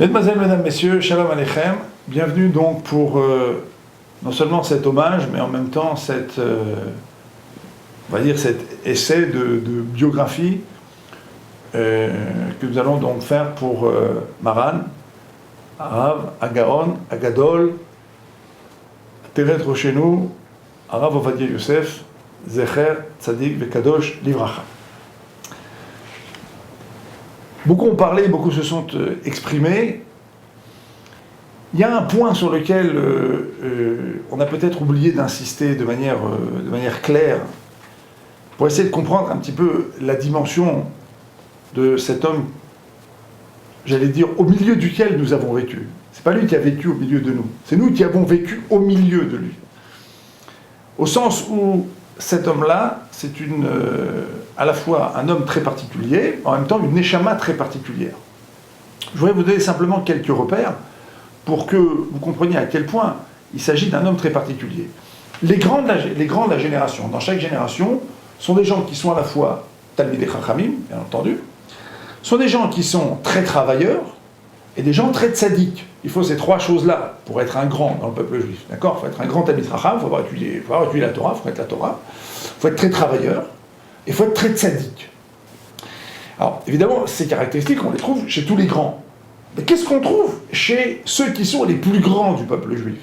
Mesdemoiselles, Mesdames, Messieurs, Shalom Aleichem, bienvenue donc pour non seulement cet hommage, mais en même temps cet essai de biographie que nous allons donc faire pour Maran, Arav, Agaon, Agadol, Teret Roshenu, Arav Ovadia Yosef, Zecher, Tzadik, Vekadosh, Livracha. Beaucoup ont parlé, beaucoup se sont exprimés. Il y a un point sur lequel on a peut-être oublié d'insister de manière claire pour essayer de comprendre un petit peu la dimension de cet homme, j'allais dire, au milieu duquel nous avons vécu. C'est pas lui qui a vécu au milieu de nous, c'est nous qui avons vécu au milieu de lui. Au sens où cet homme-là, c'est à la fois un homme très particulier, en même temps une neshama très particulière. Je voudrais vous donner simplement quelques repères pour que vous compreniez à quel point il s'agit d'un homme très particulier. Les grands de la génération, dans chaque génération, sont des gens qui sont à la fois Talmidei Chachamim, bien entendu, sont des gens qui sont très travailleurs et des gens très tzaddik. Il faut ces trois choses-là pour être un grand dans le peuple juif. D'accord ? Il faut être un grand Talmid Chacham, il faut avoir étudié la Torah, il faut être la Torah, il faut être très travailleur et il faut être très tzaddik. Alors, évidemment, ces caractéristiques, on les trouve chez tous les grands. Mais qu'est-ce qu'on trouve chez ceux qui sont les plus grands du peuple juif ?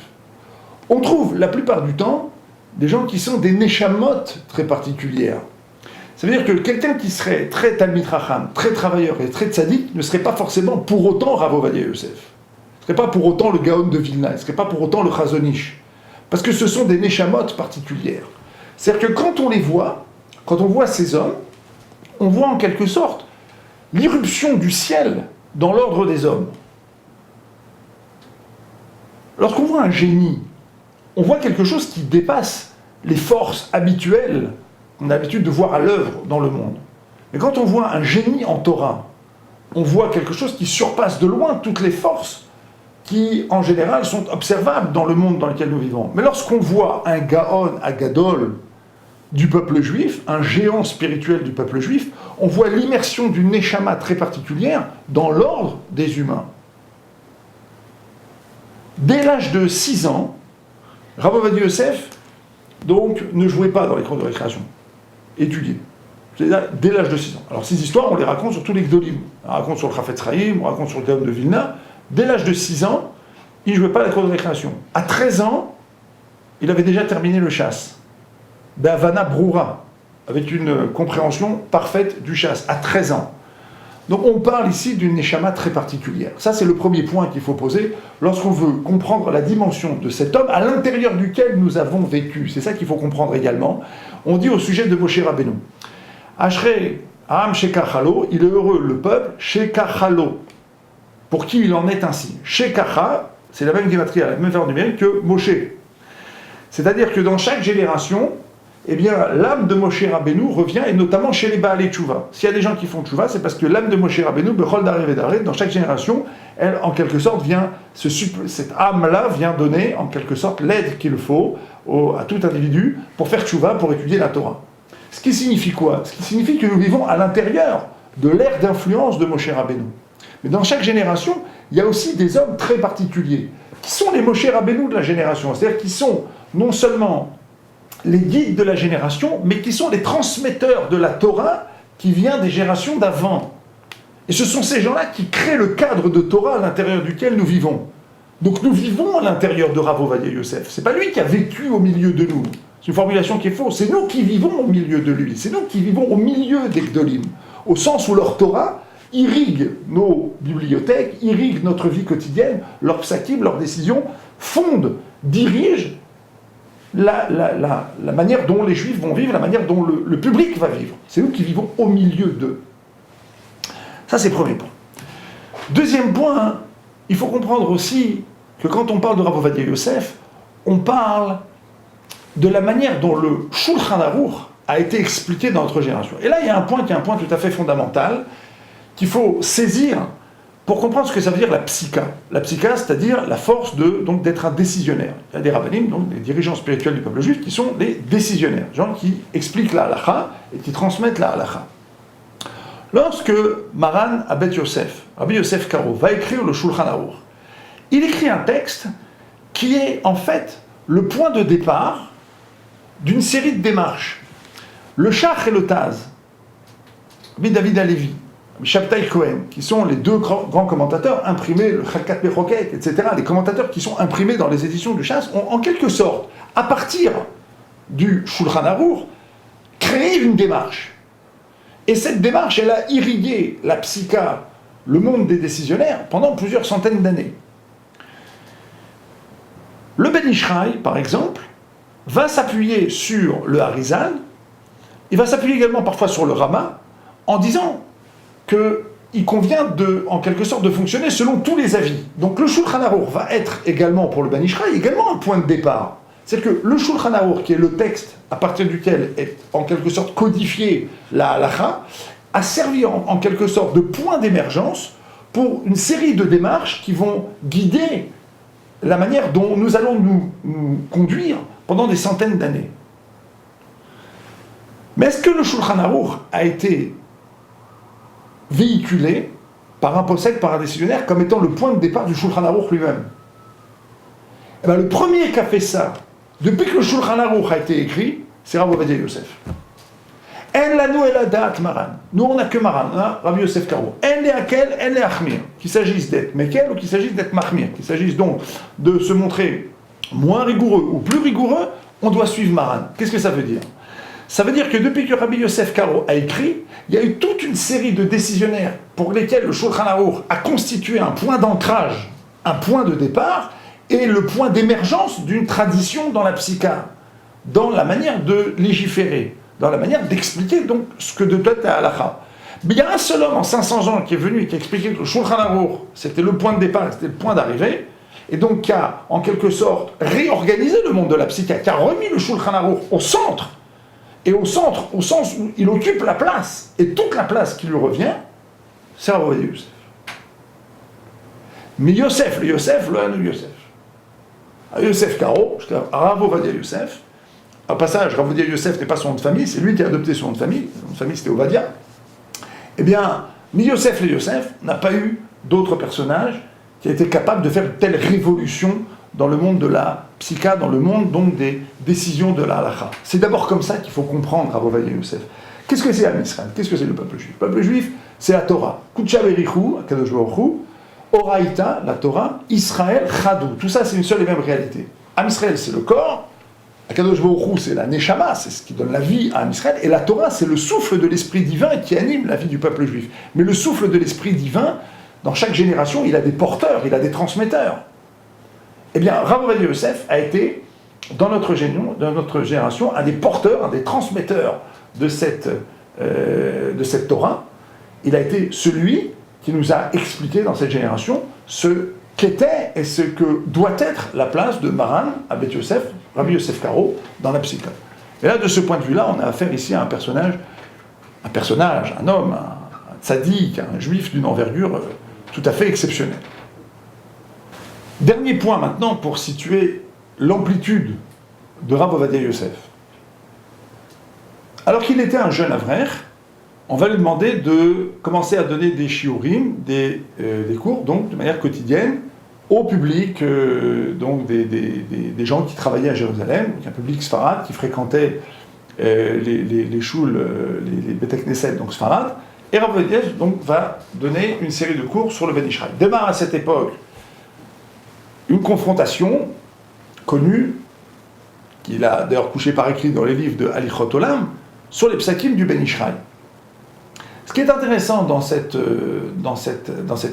On trouve, la plupart du temps, des gens qui sont des neshamot très particulières. Ça veut dire que quelqu'un qui serait très Talmid Chacham, très travailleur et très tzaddik ne serait pas forcément pour autant Rav Ovadia Yosef. Ne serait pas pour autant le Gaon de Vilna, ne serait pas pour autant le Chazon Ish. Parce que ce sont des neshamot particulières. C'est-à-dire que quand on les voit, quand on voit ces hommes, on voit en quelque sorte l'irruption du ciel dans l'ordre des hommes. Lorsqu'on voit un génie, on voit quelque chose qui dépasse les forces habituelles qu'on a l'habitude de voir à l'œuvre dans le monde. Mais quand on voit un génie en Torah, on voit quelque chose qui surpasse de loin toutes les forces qui, en général, sont observables dans le monde dans lequel nous vivons. Mais lorsqu'on voit un Gaon, Agadol du peuple juif, un géant spirituel du peuple juif, on voit l'immersion d'une neshama très particulière dans l'ordre des humains. Dès l'âge de 6 ans, Rav Ovadia Yosef, donc, ne jouait pas dans les cours de récréation. Étudier. C'est-à-dire dès l'âge de 6 ans. Alors ces histoires, on les raconte sur tous les Gdolim. On raconte sur le Chafetz Chaim, on raconte sur le Gaon de Vilna. Dès l'âge de 6 ans, il ne jouait pas à la cour de récréation. À 13 ans, il avait déjà terminé le chasse. D'Havana Broura, avec une compréhension parfaite du chasse, à 13 ans. Donc on parle ici d'une neshama très particulière. Ça, c'est le premier point qu'il faut poser lorsqu'on veut comprendre la dimension de cet homme à l'intérieur duquel nous avons vécu. C'est ça qu'il faut comprendre également. On dit au sujet de Moshe Rabbeinu, Ashrei Ha'am Shekachalo, il est heureux le peuple, Shekachalo. Pour qui il en est ainsi. Shekacha, c'est la même gématria, la même valeur numérique que Moshe. C'est-à-dire que dans chaque génération, eh bien, l'âme de Moshe Rabbeinu revient, et notamment chez les Baalei Tchouva. S'il y a des gens qui font Tchouva, c'est parce que l'âme de Moshe Rabbeinu, Bechol Dareh Vedareh, dans chaque génération, elle, en quelque sorte, cette âme-là vient donner, en quelque sorte, l'aide qu'il faut à tout individu pour faire Tchouva, pour étudier la Torah. Ce qui signifie quoi ? Ce qui signifie que nous vivons à l'intérieur de l'ère d'influence de Moshe Rabbeinu. Mais dans chaque génération, il y a aussi des hommes très particuliers, qui sont les Moshe Rabbeinu de la génération, c'est-à-dire qui sont non seulement les guides de la génération, mais qui sont les transmetteurs de la Torah qui vient des générations d'avant. Et ce sont ces gens-là qui créent le cadre de Torah à l'intérieur duquel nous vivons. Donc nous vivons à l'intérieur de Rav Ovadia Yosef. C'est pas lui qui a vécu au milieu de nous. C'est une formulation qui est fausse. C'est nous qui vivons au milieu de lui. C'est nous qui vivons au milieu des Gdolim. Au sens où leur Torah irrigue nos bibliothèques, irrigue notre vie quotidienne, leurs psakim, leurs décisions, fondent, dirigent la manière dont les Juifs vont vivre, la manière dont le public va vivre. C'est nous qui vivons au milieu d'eux. Ça, c'est le premier point. Deuxième point, il faut comprendre aussi que quand on parle de Rav Ovadia Yosef, on parle de la manière dont le Shulchan Aruch a été expliqué dans notre génération. Et là, il y a un point qui est un point tout à fait fondamental, qu'il faut saisir pour comprendre ce que ça veut dire la psycha. La psycha, c'est-à-dire la force d'être un décisionnaire. Il y a des rabbanim, donc des dirigeants spirituels du peuple juif, qui sont des décisionnaires, gens qui expliquent la halakha et qui transmettent la halakha. Lorsque Maran Abed Yosef, Rabbi Yosef Karo, va écrire le Shulchan Aruch, il écrit un texte qui est en fait le point de départ d'une série de démarches. Le Shach et le Taz, Rabbi David Halevi, Shabtai Cohen, qui sont les deux grands commentateurs imprimés, le Chalkat Mechoket, etc., les commentateurs qui sont imprimés dans les éditions du Shas, ont en quelque sorte, à partir du Shulchan Aruch, créé une démarche. Et cette démarche, elle a irrigué la psycha, le monde des décisionnaires, pendant plusieurs centaines d'années. Le Ben Ish Chai, par exemple, va s'appuyer sur le Harizal, il va s'appuyer également parfois sur le Rama, en disant qu'il convient en quelque sorte de fonctionner selon tous les avis. Donc le Shulchan Aruch va être également, pour le Ben Ish Chai, également un point de départ. C'est que le Shulchan Aruch, qui est le texte à partir duquel est en quelque sorte codifié la halacha, a servi en quelque sorte de point d'émergence pour une série de démarches qui vont guider la manière dont nous allons nous conduire pendant des centaines d'années. Mais est-ce que le Shulchan Aruch a été véhiculé par un possède, par un décisionnaire, comme étant le point de départ du Shulchan Aruch lui-même? Eh bien, le premier qui a fait ça, depuis que le Shulchan Aruch a été écrit, c'est Rav Ovadia Yosef. En lanu el hadat Maran. Nous, on n'a que Maran, Rabbi Yosef Karo. En le hakel, en le achmir. Qu'il s'agisse d'être mekel ou qu'il s'agisse d'être mahmir. Qu'il s'agisse donc de se montrer moins rigoureux ou plus rigoureux, on doit suivre Maran. Qu'est-ce que ça veut dire? Ça veut dire que depuis que Rabbi Yosef Karo a écrit, il y a eu toute une série de décisionnaires pour lesquels le Shulchan Aruch a constitué un point d'ancrage, un point de départ, et le point d'émergence d'une tradition dans la psycha, dans la manière de légiférer, dans la manière d'expliquer donc ce que doit être la halakha. Mais il y a un seul homme en 500 ans qui est venu et qui a expliqué que le Shulchan Aruch, c'était le point de départ, c'était le point d'arrivée, et donc qui a en quelque sorte réorganisé le monde de la psycha, qui a remis le Shulchan Aruch au centre, et au centre, au sens où il occupe la place, et toute la place qui lui revient, c'est Rav Ovadia Yosef. Mais Yosef, le Hanu Yosef. Yosef Karo, Rav Ovadia Yosef. Au passage, Rav Ovadia Yosef n'est pas son nom de famille, c'est lui qui a adopté son nom de famille. Son nom de famille c'était Ovadia. Eh bien, ni Yosef le Yosef n'a pas eu d'autre personnage qui a été capable de faire une telle révolution dans le monde de la psycha, dans le monde donc des décisions de la halakha. C'est d'abord comme ça qu'il faut comprendre Rav Ovadia Yosef. Qu'est-ce que c'est Am Israël? Qu'est-ce que c'est le peuple juif? Le peuple juif, c'est la Torah. Kudsha Berichu, Akadosh Baruch Hu, Oraïta, la Torah, Israël, Chadou. Tout ça, c'est une seule et même réalité. Am Israël, c'est le corps. Akadosh Baruch Hu, c'est la Neshama, c'est ce qui donne la vie à Am Israël. Et la Torah, c'est le souffle de l'esprit divin qui anime la vie du peuple juif. Mais le souffle de l'esprit divin, dans chaque génération, il a des porteurs, il a des transmetteurs. Eh bien, Rav Ovadia Yosef a été, dans notre génération, un des porteurs, un des transmetteurs de cette Torah. Il a été celui qui nous a expliqué dans cette génération ce qu'était et ce que doit être la place de Maran Abed Yosef, Rabbi Yosef Karo, dans la psycha. Et là, de ce point de vue-là, on a affaire ici à un personnage, un homme, un tzaddik, un juif d'une envergure tout à fait exceptionnelle. Dernier point maintenant pour situer l'amplitude de Rav Ovadia Yosef. Alors qu'il était un jeune avraire, on va lui demander de commencer à donner des shiurim, des cours, donc de manière quotidienne, au public, donc des gens qui travaillaient à Jérusalem, un public sfarad qui fréquentait les shouls, les Beit Knesset, donc sfarad, et Rav Ovadia donc va donner une série de cours sur le Ben Ish Chai. Démarre à cette époque une confrontation connue, qu'il a d'ailleurs couché par écrit dans les livres de Halichot Olam, sur les psakim du Ben Ish Chai. Ce qui est intéressant dans cette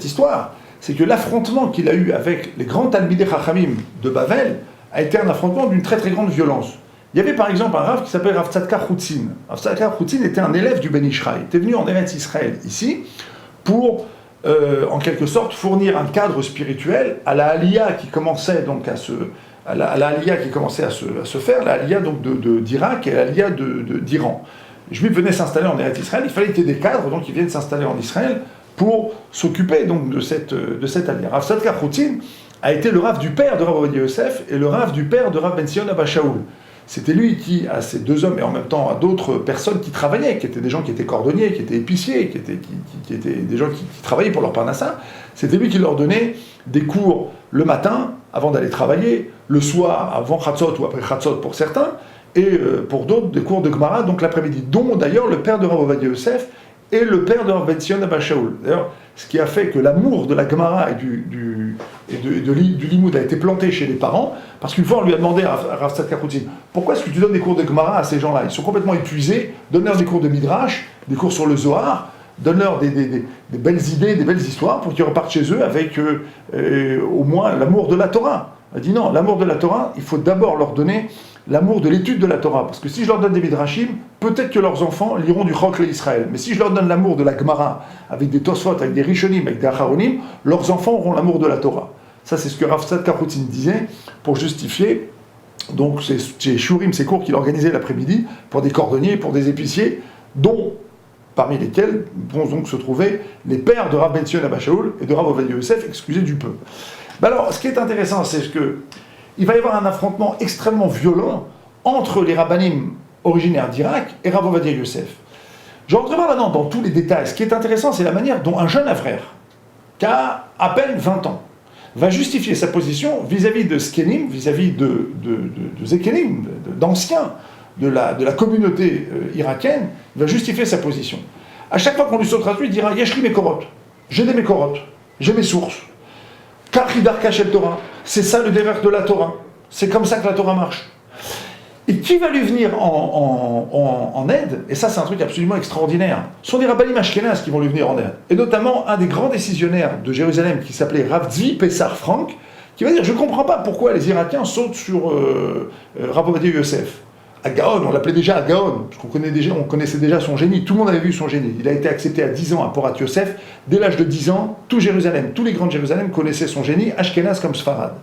histoire, c'est que l'affrontement qu'il a eu avec les grands Talmidei Chachamim de Bavel a été un affrontement d'une très très grande violence. Il y avait par exemple un Rav qui s'appelait Rav Tzadka Chutzin. Rav Tzadka Chutzin était un élève du Ben Ish Chai. Il était venu en Eretz Israël ici pour en quelque sorte fournir un cadre spirituel à la Aliyah qui commençait donc à se faire, la Aliyah donc d'Irak et la Aliyah d'Iran. Les Juifs venaient s'installer en Eretz Israël, il fallait qu'il y ait des cadres donc ils viennent s'installer en Israël pour s'occuper donc de cette Aliyah. Rav Tzadka Chutzin a été le Rav du père de Rav Ovadia Yosef et le Rav du père de Rav Ben Sion Abba Shaul. C'était lui qui, à ces deux hommes, et en même temps à d'autres personnes qui travaillaient, qui étaient des gens qui étaient cordonniers, qui étaient épiciers, qui étaient des gens qui travaillaient pour leur parnassa, c'était lui qui leur donnait des cours le matin, avant d'aller travailler, le soir, avant Khatzot ou après Khatzot pour certains, et pour d'autres, des cours de Gemara, donc l'après-midi, dont d'ailleurs le père de Rav Ovadia Yosef et le père de Rav Ben Zion Abba Shaul. D'ailleurs, ce qui a fait que l'amour de la Gemara et du Limoud a été planté chez les parents, parce qu'une fois on lui a demandé à Rav Tzadka Koutzin, pourquoi est-ce que tu donnes des cours de Gemara à ces gens-là? Ils sont complètement épuisés, donne-leur des cours de Midrash, des cours sur le Zohar, donne-leur des belles idées, des belles histoires, pour qu'ils repartent chez eux avec au moins l'amour de la Torah. Elle dit non, l'amour de la Torah, il faut d'abord leur donner l'amour de l'étude de la Torah, parce que si je leur donne des Midrashim, peut-être que leurs enfants liront du Chok l'Israël, mais si je leur donne l'amour de la Gemara, avec des Tosfot, avec des Rishonim, avec des Acharonim, leurs enfants auront l'amour de la Torah. Ça, c'est ce que Rav Tzadka Koutzin disait, pour justifier, donc c'est Shurim, ces cours qu'il organisait l'après-midi, pour des cordonniers, pour des épiciers, dont, parmi lesquels vont donc se trouver les pères de Rav Ben Zion Abba Shaul et de Rav Ovadia Yosef, excusez du peu. Ben alors, ce qui est intéressant, c'est que il va y avoir un affrontement extrêmement violent entre les rabbanim originaires d'Irak et Rav Ovadia Yosef. Je ne rentre pas maintenant dans tous les détails. Ce qui est intéressant, c'est la manière dont un jeune Avrer, qui a à peine 20 ans, va justifier sa position vis-à-vis de Skenim, vis-à-vis de Zekenim, d'anciens de la communauté irakienne, va justifier sa position. À chaque fois qu'on lui sautera dessus, il dira « Yeshri Mekorot », j'ai des Mekorot, j'ai mes sources. Kachidar Kachel Torah, c'est ça le derrière de la Torah. C'est comme ça que la Torah marche. Et qui va lui venir en aide, et ça c'est un truc absolument extraordinaire, ce sont des rabbanim ashkénazes qui vont lui venir en aide. Et notamment un des grands décisionnaires de Jérusalem qui s'appelait Rav Tzvi Pessar Frank, qui va dire « Je ne comprends pas pourquoi les Irakiens sautent sur Rav Ovadia Yosef. » À Gaon, on l'appelait déjà à Gaon, parce on connaissait déjà son génie, tout le monde avait vu son génie. Il a été accepté à 10 ans à Porat Yosef. Dès l'âge de 10 ans, tout Jérusalem, tous les grands de Jérusalem connaissaient son génie, Ashkenaz comme Sfarad.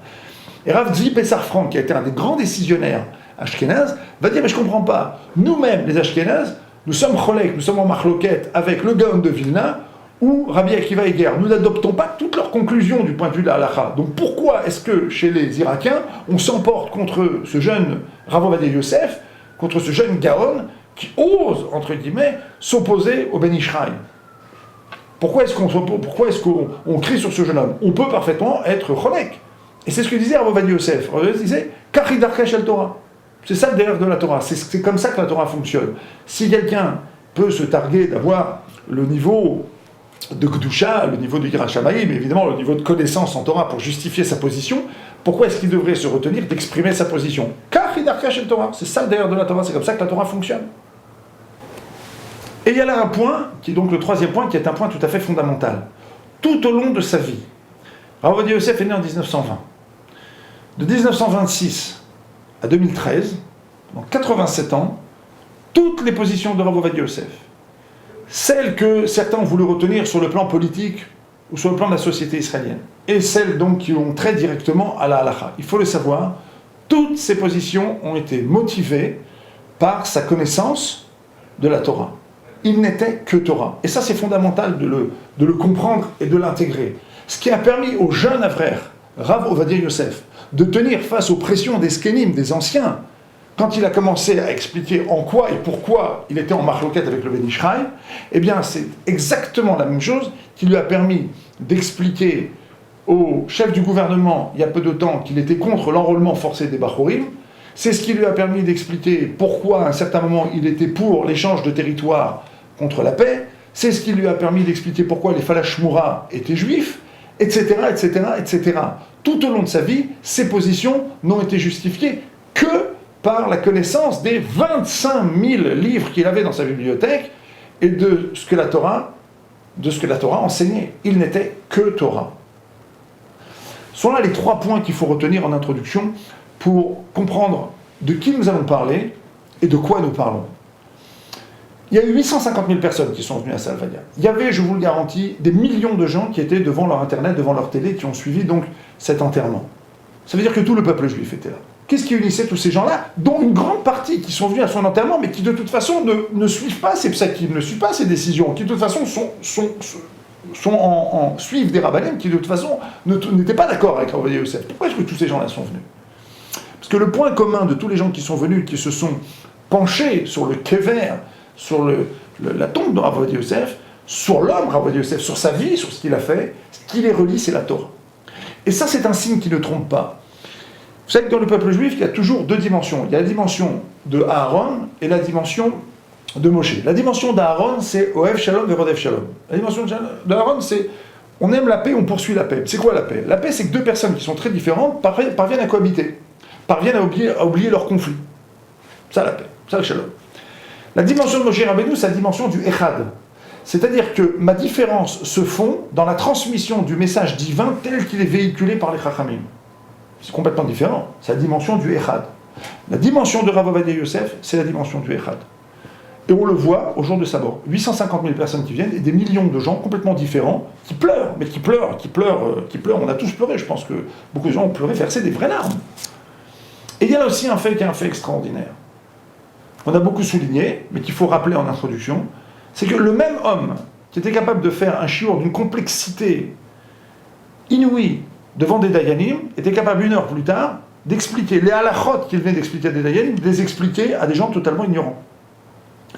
Et Rav Tzvi Pessar Frank, qui a été un des grands décisionnaires Ashkenaz, va dire « Mais je ne comprends pas, nous-mêmes, les Ashkenaz, nous sommes cholek, nous sommes en marloquette avec le Gaon de Vilna, ou Rabbi Akiva Eger. Nous n'adoptons pas toutes leurs conclusions du point de vue de la halakha. Donc pourquoi est-ce que, chez les Irakiens, on s'emporte contre ce jeune Rav Ovadia Yosef, contre ce jeune Gaon, qui ose, entre guillemets, s'opposer au Ben Ishraï? Pourquoi est-ce qu'on crie sur ce jeune homme? On peut parfaitement être cholek. Et c'est ce que disait Rav Ovadia Yosef. Rav Ovadia Yosef disait « Kachidar Kachel Torah ». C'est ça le derrière de la Torah. C'est comme ça que la Torah fonctionne. Si quelqu'un peut se targuer d'avoir le niveau de Kedusha, le niveau de Yirat Shamayim, mais évidemment le niveau de connaissance en Torah pour justifier sa position, pourquoi est-ce qu'il devrait se retenir d'exprimer sa position? Car Kachel Torah, c'est ça le derrière de la Torah, c'est comme ça que la Torah fonctionne. Et il y a là un point, qui est donc le troisième point, qui est un point tout à fait fondamental. Tout au long de sa vie, Rav Ovadia Yosef est né en 1920. De 1926 à 2013, dans 87 ans, toutes les positions de Rav Ovadia Yosef, celles que certains ont voulu retenir sur le plan politique ou sur le plan de la société israélienne, et celles donc qui ont trait directement à la halakha. Il faut le savoir, toutes ces positions ont été motivées par sa connaissance de la Torah. Il n'était que Torah. Et ça, c'est fondamental de le comprendre et de l'intégrer. Ce qui a permis au jeune Avrer, Rav Ovadia Yosef, de tenir face aux pressions des Skenim, des anciens, quand il a commencé à expliquer en quoi et pourquoi il était en marloquette avec le Ben Ishraï, eh bien c'est exactement la même chose qui lui a permis d'expliquer au chef du gouvernement, il y a peu de temps, qu'il était contre l'enrôlement forcé des Bachorim. C'est ce qui lui a permis d'expliquer pourquoi à un certain moment il était pour l'échange de territoire contre la paix. C'est ce qui lui a permis d'expliquer pourquoi les Falashmoura étaient juifs, etc., etc., etc. Tout au long de sa vie, ces positions n'ont été justifiées que par la connaissance des 25 000 livres qu'il avait dans sa bibliothèque et de ce que la Torah enseignait. Il n'était que Torah. Ce sont là les 3 points qu'il faut retenir en introduction pour comprendre de qui nous allons parler et de quoi nous parlons. Il y a eu 850 000 personnes qui sont venues à Salvadia. Il y avait, je vous le garantis, des millions de gens qui étaient devant leur internet, devant leur télé, qui ont suivi donc cet enterrement. Ça veut dire que tout le peuple juif était là. Qu'est-ce qui unissait tous ces gens-là, dont une grande partie qui sont venus à son enterrement, mais qui de toute façon ne suivent pas ses psakim, ne suivent pas ses décisions, qui de toute façon suivent des rabbanim qui de toute façon n'étaient pas d'accord avec Rav Ovadia Yosef. Pourquoi est-ce que tous ces gens-là sont venus? Parce que le point commun de tous les gens qui sont venus, qui se sont penchés sur le kever, sur la tombe de Rav Ovadia Yosef, sur l'homme Rav Ovadia Yosef, sur sa vie, sur ce qu'il a fait, ce qui les relie, c'est la Torah. Et ça, c'est un signe qui ne trompe pas. Vous savez que dans le peuple juif, il y a toujours deux dimensions. Il y a la dimension de Aaron et la dimension de Moshe. La dimension d'Aaron, c'est Ohev Shalom et Rodef Shalom. La dimension d'Aaron, c'est on aime la paix, on poursuit la paix. C'est quoi la paix? La paix, c'est que deux personnes qui sont très différentes parviennent à cohabiter, parviennent à oublier leur conflit. Ça, la paix. Ça, le Shalom. La dimension de Moshe Rabbeinu, c'est la dimension du Echad. C'est-à-dire que ma différence se fond dans la transmission du message divin tel qu'il est véhiculé par les Chachamim. C'est complètement différent. C'est la dimension du Echad. La dimension de Rav Ovadia Yosef, c'est la dimension du Echad. Et on le voit au jour de sa mort. 850 000 personnes qui viennent et des millions de gens complètement différents qui pleurent, mais qui pleurent. On a tous pleuré, je pense que beaucoup de gens ont pleuré, versé des vraies larmes. Et il y a là aussi un fait qui est un fait extraordinaire. On a beaucoup souligné, mais qu'il faut rappeler en introduction, c'est que le même homme qui était capable de faire un shiur d'une complexité inouïe devant des Dayanim, était capable 1 heure plus tard d'expliquer les halachot qu'il venait d'expliquer à des Dayanim, de les expliquer à des gens totalement ignorants.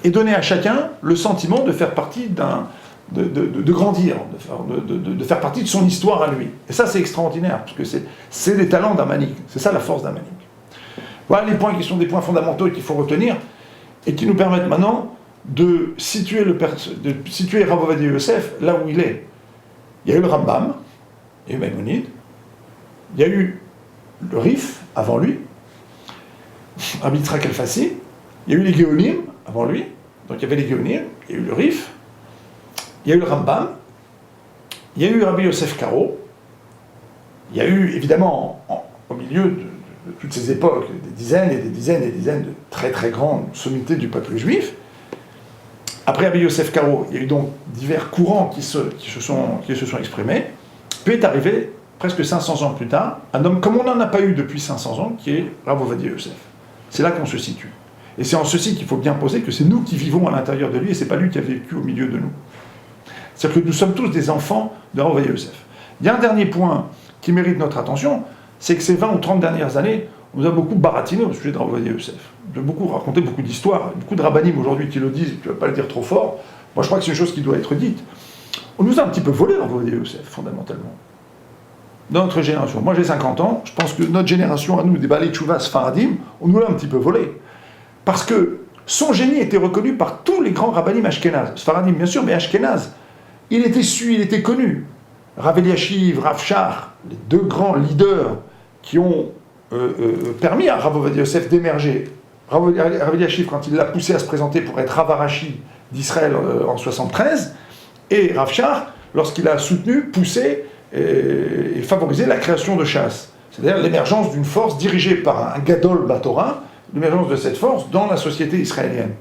Et donner à chacun le sentiment de faire partie de grandir, de faire partie de son histoire à lui. Et ça, c'est extraordinaire, parce que c'est les talents d'un manik. C'est ça la force d'un manik. Voilà les points qui sont des points fondamentaux et qu'il faut retenir, et qui nous permettent maintenant de situer Rav Ovadia Yosef là où il est. Il y a eu le Rambam, il y a eu Maïmonide, il y a eu le Rif avant lui, Rabbi Yitzhak El-Fassi, il y a eu les Géonim avant lui, donc il y avait les Géonim, il y a eu le Rif, il y a eu le Rambam, il y a eu Rabbi Yosef Karo, il y a eu évidemment au milieu de toutes ces époques des dizaines et des dizaines et des dizaines de très très grandes sommités du peuple juif. Après Rabbi Yosef Karo, il y a eu donc divers courants qui se sont exprimés, puis est arrivé presque 500 ans plus tard, un homme comme on n'en a pas eu depuis 500 ans, qui est Rav Ovadia Yosef. C'est là qu'on se situe. Et c'est en ceci qu'il faut bien poser que c'est nous qui vivons à l'intérieur de lui, et c'est pas lui qui a vécu au milieu de nous. C'est-à-dire que nous sommes tous des enfants de Rav Ovadia Yosef. Il y a un dernier point qui mérite notre attention, c'est que ces 20 ou 30 dernières années, on nous a beaucoup baratiné au sujet de Rav Ovadia Yosef. De beaucoup raconter beaucoup d'histoires, beaucoup de rabbinim aujourd'hui qui le disent, tu ne vas pas le dire trop fort. Moi je crois que c'est une chose qui doit être dite. On nous a un petit peu volé Rav Ovadia Yosef, fondamentalement. Dans notre génération. Moi j'ai 50 ans, je pense que notre génération, à nous, des Balei Tchouva Sfaradim, on nous l'a un petit peu volé. Parce que son génie était reconnu par tous les grands rabbinim ashkénazes. Sfaradim bien sûr, mais ashkénazes. Il était su, il était connu. Rav Eliashiv, Rav Shach, les deux grands leaders qui ont permis à Rav Ovadia Yosef d'émerger. Rav Eliashiv, quand il l'a poussé à se présenter pour être Rav Arashi d'Israël en 73, et Rav Shach, lorsqu'il a soutenu, poussé et favorisé la création de Shas. C'est-à-dire l'émergence d'une force dirigée par un Gadol Batorah, l'émergence de cette force dans la société israélienne.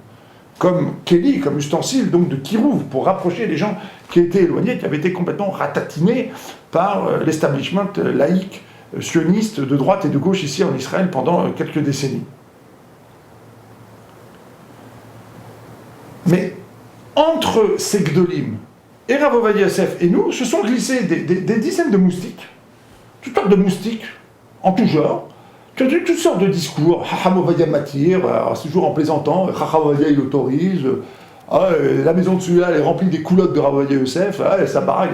Comme Kelly, comme ustensile donc de Kirouv, pour rapprocher les gens qui étaient éloignés, qui avaient été complètement ratatinés par l'establishment laïque, sioniste, de droite et de gauche ici en Israël pendant quelques décennies. Mais entre ces Gdolim et Rav Ovadia Yosef et nous, se sont glissés des dizaines de moustiques, toutes sortes de moustiques, en tout genre, qui ont eu toutes sortes de discours. Chacham Ovadia Matir, c'est toujours en plaisantant, Chacham Ovadia il autorise, la maison de celui-là elle est remplie des coulottes de Rav Ovadia Yosef, sa baraque,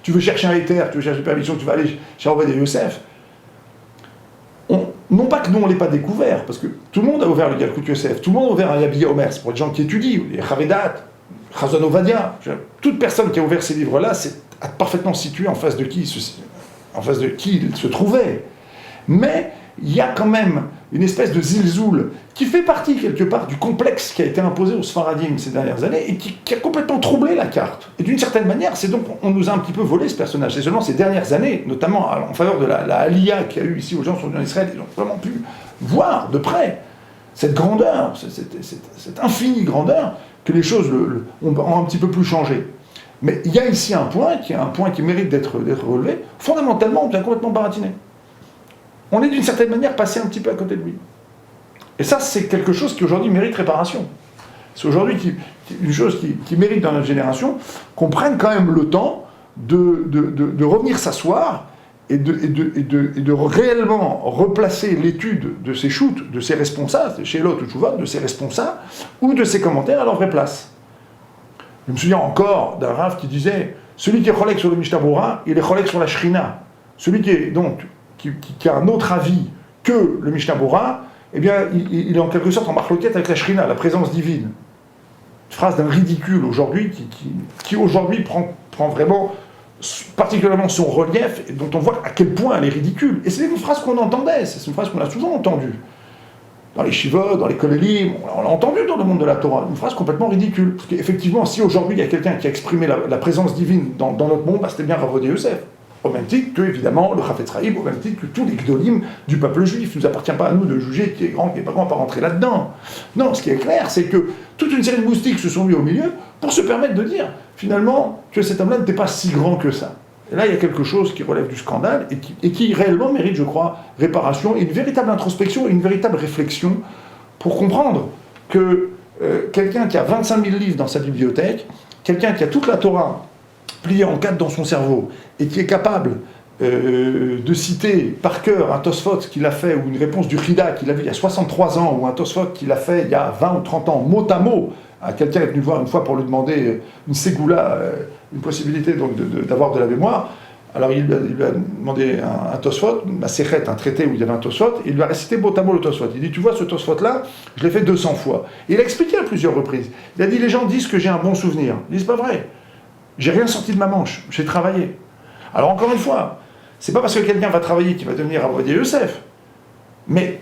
tu veux chercher un éther, tu veux chercher une permission, tu vas aller chez Rav Ovadia Yosef. Non pas que nous on ne l'ait pas découvert, parce que tout le monde a ouvert le Yalkut Yosef, tout le monde a ouvert un Yabi Omer, c'est pour les gens qui étudient, les Chavedat, Chazon Ovadia, toute personne qui a ouvert ces livres-là a parfaitement situé en face de qui il se trouvait. Mais il y a quand même une espèce de zilzoul qui fait partie quelque part du complexe qui a été imposé aux Sfaradim ces dernières années et qui a complètement troublé la carte. Et d'une certaine manière, c'est donc on nous a un petit peu volé ce personnage. C'est seulement ces dernières années, notamment en faveur de la Aliyah qu'il y a eu ici aux gens qui sont venus en Israël, ils ont vraiment pu voir de près cette grandeur, cette infinie grandeur, que les choses ont un petit peu plus changé. Mais il y a ici un point qui mérite d'être relevé. Fondamentalement, on vient complètement baratiné. On est d'une certaine manière passé un petit peu à côté de lui. Et ça, c'est quelque chose qui aujourd'hui mérite réparation. C'est aujourd'hui une chose qui mérite dans notre génération qu'on prenne quand même le temps de revenir s'asseoir et de réellement replacer l'étude de ces shoots, de ces responsables, chez l'autre ou Tchouvot, de ces responsables, ou de ces commentaires à leur vraie place. Je me souviens encore d'un Rav qui disait, celui qui est cholek sur le Mishnah Berurah, il est cholek sur la Shrina. Celui qui est donc, qui a un autre avis que le Mishnah Berurah, eh bien, il est en quelque sorte en marloquette avec la Shrina, la présence divine. Une phrase d'un ridicule aujourd'hui, qui aujourd'hui prend vraiment particulièrement son relief, et dont on voit à quel point elle est ridicule. Et c'est une phrase qu'on entendait, c'est une phrase qu'on a souvent entendue. Dans les shivot, dans les kolélim, on l'a entendu dans le monde de la Torah, une phrase complètement ridicule. Parce qu'effectivement, si aujourd'hui il y a quelqu'un qui a exprimé la présence divine dans notre monde, bah, c'était bien Rav Ovadia Yosef. Au même titre que, évidemment, le Chafetz Chaim, au même titre que tous les gdolim du peuple juif. Il ne nous appartient pas à nous de juger qui est grand, qui n'est pas grand, pas rentrer là-dedans. Non, ce qui est clair, c'est que toute une série de moustiques se sont mis au milieu pour se permettre de dire, finalement, que cet homme-là n'était pas si grand que ça. Et là, il y a quelque chose qui relève du scandale et qui réellement mérite, je crois, réparation, et une véritable introspection, et une véritable réflexion pour comprendre que quelqu'un qui a 25 000 livres dans sa bibliothèque, quelqu'un qui a toute la Torah pliée en quatre dans son cerveau, et qui est capable de citer par cœur un Tosfot qu'il a fait, ou une réponse du Chida qu'il a vu il y a 63 ans, ou un Tosfot qu'il a fait il y a 20 ou 30 ans, mot à mot, à quelqu'un est venu voir une fois pour lui demander une ségoula, une possibilité donc d'avoir de la mémoire. Alors il lui a demandé un Tosfot, un Sechet, un traité où il y avait un Tosfot, et il lui a récité mot à mot le Tosfot. Il dit, tu vois ce Tosfot-là, je l'ai fait 200 fois. Et il a expliqué à plusieurs reprises. Il a dit, les gens disent que j'ai un bon souvenir. Il dit, c'est pas vrai. J'ai rien sorti de ma manche, j'ai travaillé. Alors encore une fois, c'est pas parce que quelqu'un va travailler qu'il va devenir Rav Ovadia Yosef. Mais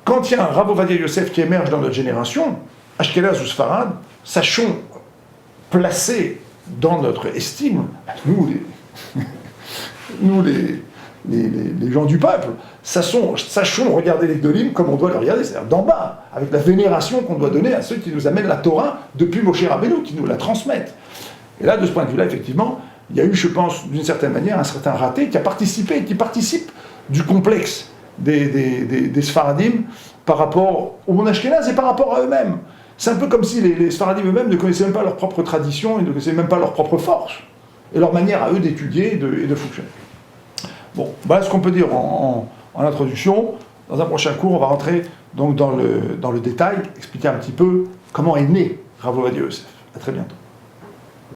quand il y a un Rav Ovadia Yosef qui émerge dans notre génération, Ashkenaz ou Sfarad, sachons placer dans notre estime, nous les gens du peuple, sachons regarder les Gdolim comme on doit le regarder, c'est-à-dire d'en bas, avec la vénération qu'on doit donner à ceux qui nous amènent la Torah depuis Moshe Rabbeinu, qui nous la transmettent. Et là, de ce point de vue-là, effectivement, il y a eu, je pense, d'une certaine manière, un certain raté qui participe du complexe des Sfaradim par rapport au monde ashkénaze et par rapport à eux-mêmes. C'est un peu comme si les Sfaradim eux-mêmes ne connaissaient même pas leur propre tradition, ils ne connaissaient même pas leur propre force, et leur manière à eux d'étudier et de fonctionner. Bon, voilà ce qu'on peut dire en introduction. Dans un prochain cours, on va rentrer donc dans le détail, expliquer un petit peu comment est né Rav Ovadia Yosef. À très bientôt.